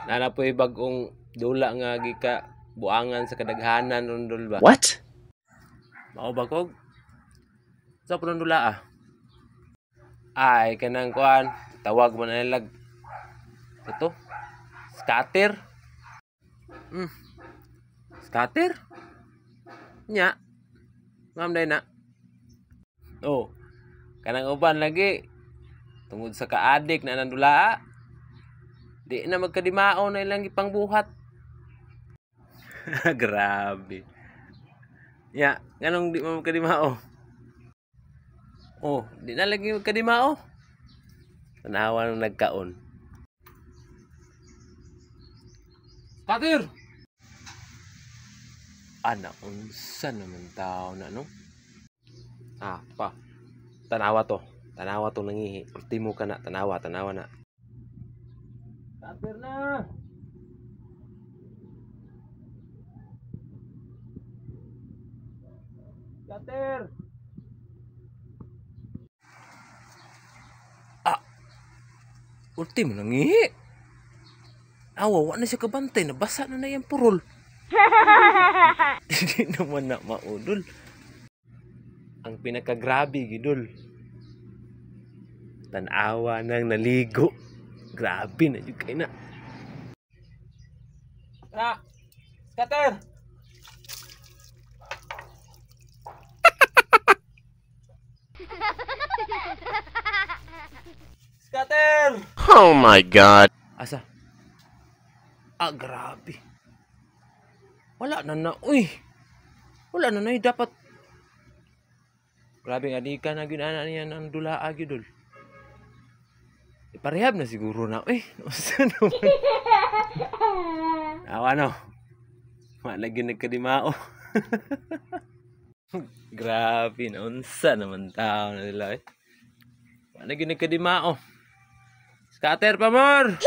Nana po bagong dula nga gika buangan sa kadaghanan rondol ba? What? Mao ba kog? Sa punon dula ah. Ay kanang kuan, tawag mo na nilag. Ito. Scatter. Scatter? Nya. Ngam day na. Oh. Kanang uban lagi tungod sa kaadik na nandula. Di na magkadimao na ilang ipangbuhat. Grabe. Ya, nganong di mo magkadimao? Oh, di na lagi magkadimao. Tanawa nung nagkaon. Katir! Anak, unsa naman tao na, no? Ah, pa. Tanawa to. Tanawa to nangihi. Ultimo ka na. Tanawa na. Katir na! Katir! Ah! Ultimo nangihi. Awa, na siya kabantay. Nabasa na yung purol. Hindi naman na maudol. Ang pinakagrabe, gidol. Tanawa nang naligo. Grabe na yung kayo na. Na! Scatter! Scatter! Oh my God. Asa? Ah, grabe. Wala na na. Uy! Wala na na. Dapat. Grabe nga. Di ka na ginana niya ng dulaa, gidol. Iparehab na siguro na. Uy! Nasa naman. Awa no. Malagi nagkadimao. Grabe na. Unsa naman tao na nila eh. Malagi nagkadimao. Scatter pa more!